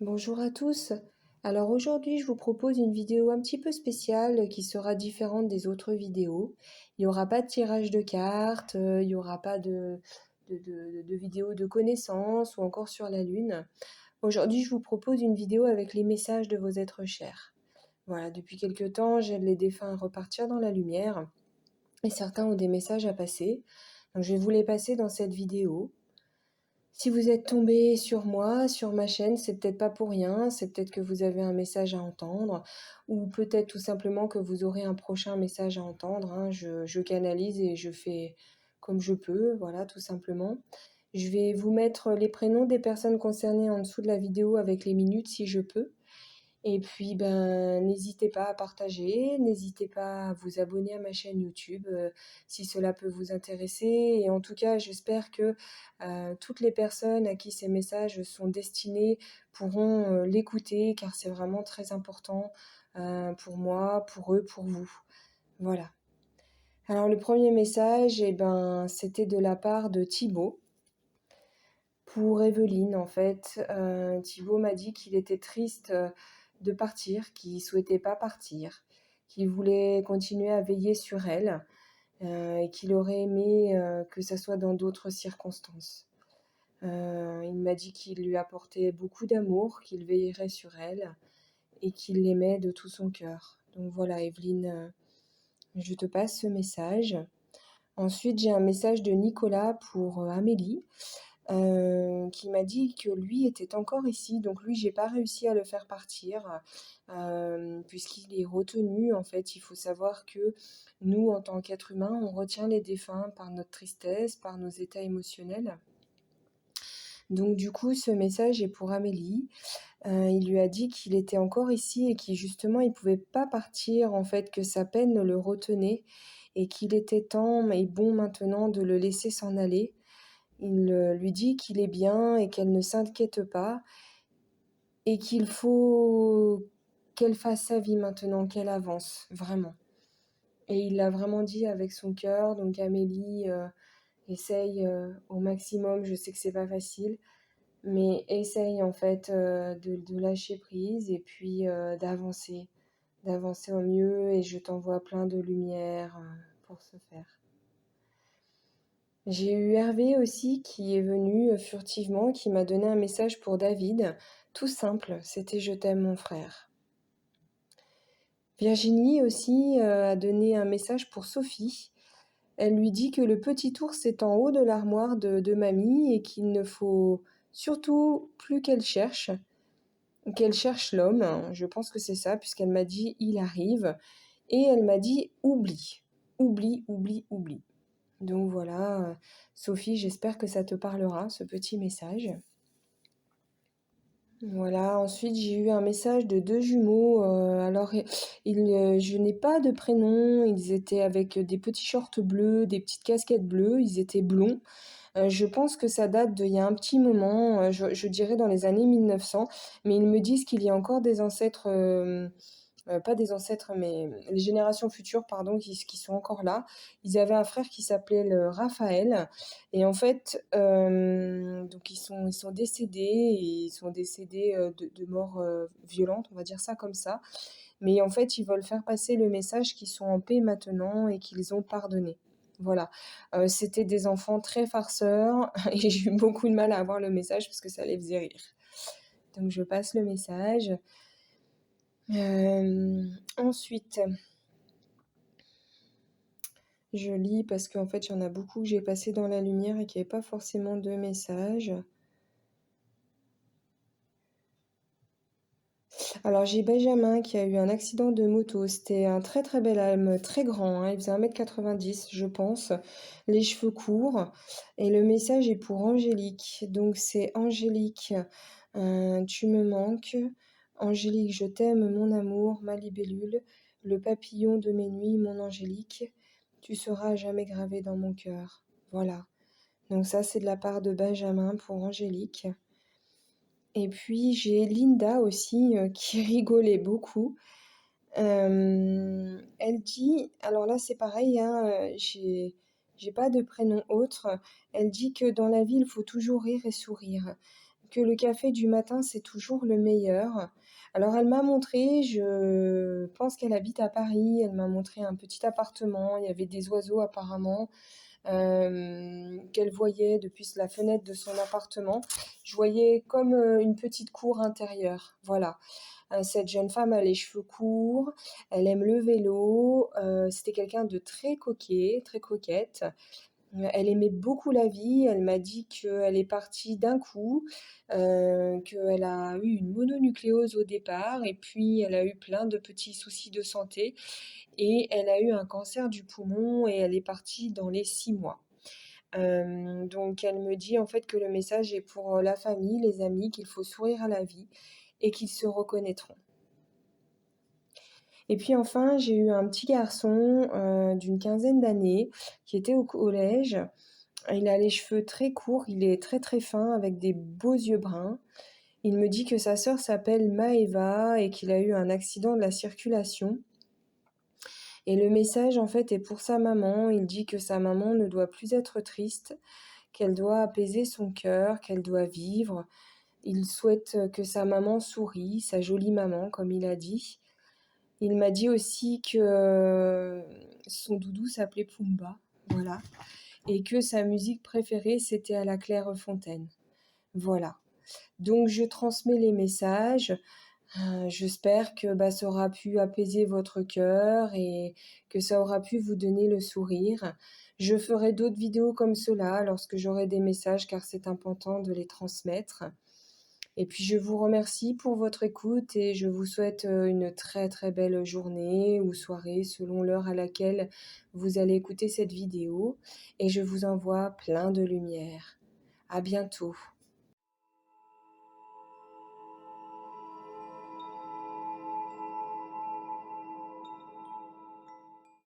Bonjour à tous. Alors aujourd'hui, je vous propose une vidéo un petit peu spéciale qui sera différente des autres vidéos. Il n'y aura pas de tirage de cartes, il n'y aura pas de vidéo de connaissances ou encore sur la Lune. Aujourd'hui, je vous propose une vidéo avec les messages de vos êtres chers. Voilà, depuis quelque temps, j'aide les défunts à repartir dans la lumière et certains ont des messages à passer. Donc je vais vous les passer dans cette vidéo. Si vous êtes tombé sur moi, sur ma chaîne, c'est peut-être pas pour rien, c'est peut-être que vous avez un message à entendre, ou peut-être tout simplement que vous aurez un prochain message à entendre, hein. Je canalise et je fais comme je peux, voilà, tout simplement. Je vais vous mettre les prénoms des personnes concernées en dessous de la vidéo avec les minutes si je peux. Et puis, n'hésitez pas à partager, n'hésitez pas à vous abonner à ma chaîne YouTube si cela peut vous intéresser. Et en tout cas, j'espère que toutes les personnes à qui ces messages sont destinés pourront l'écouter, car c'est vraiment très important pour moi, pour eux, pour vous. Voilà. Alors, le premier message, c'était de la part de Thibaut. Pour Evelyne, en fait, Thibaut m'a dit qu'il était triste de partir, qu'il souhaitait pas partir, qu'il voulait continuer à veiller sur elle et qu'il aurait aimé que ça soit dans d'autres circonstances. Il m'a dit qu'il lui apportait beaucoup d'amour, qu'il veillerait sur elle et qu'il l'aimait de tout son cœur. Donc voilà, Evelyne, je te passe ce message. Ensuite, j'ai un message de Nicolas pour Amélie. Qui m'a dit que lui était encore ici. Donc lui, j'ai pas réussi à le faire partir, puisqu'il est retenu. En fait, il faut savoir que nous, en tant qu'êtres humains, on retient les défunts par notre tristesse, par nos états émotionnels. Donc du coup, ce message est pour Amélie. Il lui a dit qu'il était encore ici et qu'il justement, il pouvait pas partir, en fait, que sa peine le retenait et qu'il était temps et bon maintenant de le laisser s'en aller. Il lui dit qu'il est bien et qu'elle ne s'inquiète pas et qu'il faut qu'elle fasse sa vie maintenant, qu'elle avance, vraiment. Et il l'a vraiment dit avec son cœur. Donc Amélie, essaye au maximum, je sais que c'est pas facile, mais essaye en fait de lâcher prise et puis d'avancer au mieux, et je t'envoie plein de lumière pour ce faire. J'ai eu Hervé aussi qui est venu furtivement, qui m'a donné un message pour David, tout simple, c'était je t'aime mon frère. Virginie aussi a donné un message pour Sophie. Elle lui dit que le petit ours est en haut de l'armoire de mamie et qu'il ne faut surtout plus qu'elle cherche l'homme. Je pense que c'est ça, puisqu'elle m'a dit il arrive, et elle m'a dit oublie, oublie, oublie, oublie. Donc voilà, Sophie, j'espère que ça te parlera, ce petit message. Voilà, ensuite j'ai eu un message de 2 jumeaux. Alors, je n'ai pas de prénom, ils étaient avec des petits shorts bleus, des petites casquettes bleues, ils étaient blonds. Je pense que ça date d'il y a un petit moment, je dirais dans les années 1900, mais ils me disent qu'il y a encore des ancêtres, pas des ancêtres, mais les générations futures, pardon, qui sont encore là. Ils avaient un frère qui s'appelait le Raphaël, et en fait, donc ils sont décédés, et ils sont décédés de mort violente, on va dire ça comme ça. Mais en fait, ils veulent faire passer le message qu'ils sont en paix maintenant et qu'ils ont pardonné. Voilà. C'était des enfants très farceurs et j'ai eu beaucoup de mal à avoir le message parce que ça les faisait rire. Donc je passe le message. Ensuite, je lis parce qu'en fait, il y en a beaucoup que j'ai passé dans la lumière et qu'il n'y avait pas forcément de message. Alors, j'ai Benjamin qui a eu un accident de moto. C'était un très très bel homme, très grand, hein. Il faisait 1,90 m, je pense, les cheveux courts. Et le message est pour Angélique. Donc, c'est Angélique, tu me manques. Angélique, je t'aime, mon amour, ma libellule, le papillon de mes nuits, mon Angélique. Tu seras jamais gravée dans mon cœur. Voilà. Donc ça, c'est de la part de Benjamin pour Angélique. Et puis j'ai Linda aussi qui rigolait beaucoup. Elle dit, alors là c'est pareil, hein, j'ai pas de prénom autre. Elle dit que dans la vie il faut toujours rire et sourire, que le café du matin, c'est toujours le meilleur. Alors elle m'a montré, je pense qu'elle habite à Paris, elle m'a montré un petit appartement, il y avait des oiseaux apparemment, qu'elle voyait depuis la fenêtre de son appartement. Je voyais comme, une petite cour intérieure, voilà. Cette jeune femme a les cheveux courts, elle aime le vélo, c'était quelqu'un de très coquet, très coquette. Elle aimait beaucoup la vie, elle m'a dit qu'elle est partie d'un coup, qu'elle a eu une mononucléose au départ et puis elle a eu plein de petits soucis de santé et elle a eu un cancer du poumon et elle est partie dans les 6 mois. Donc elle me dit en fait que le message est pour, la famille, les amis, qu'il faut sourire à la vie et qu'ils se reconnaîtront. Et puis enfin, j'ai eu un petit garçon, d'une quinzaine d'années qui était au collège. Il a les cheveux très courts, il est très, très fin avec des beaux yeux bruns. Il me dit que sa sœur s'appelle Maëva et qu'il a eu un accident de la circulation et le message, en fait, est pour sa maman. Il dit que sa maman ne doit plus être triste, qu'elle doit apaiser son cœur, qu'elle doit vivre. Il souhaite, que sa maman sourie, sa jolie maman, comme il a dit. Il m'a dit aussi que, son doudou s'appelait Pumba, voilà, et que sa musique préférée, c'était à la Clairefontaine. Voilà. Donc je transmets les messages, j'espère que, bah, ça aura pu apaiser votre cœur et que ça aura pu vous donner le sourire. Je ferai d'autres vidéos comme cela lorsque j'aurai des messages car c'est important de les transmettre. Et puis je vous remercie pour votre écoute et je vous souhaite, une très, très belle journée ou soirée selon l'heure à laquelle vous allez écouter cette vidéo et je vous envoie plein de lumière. À bientôt.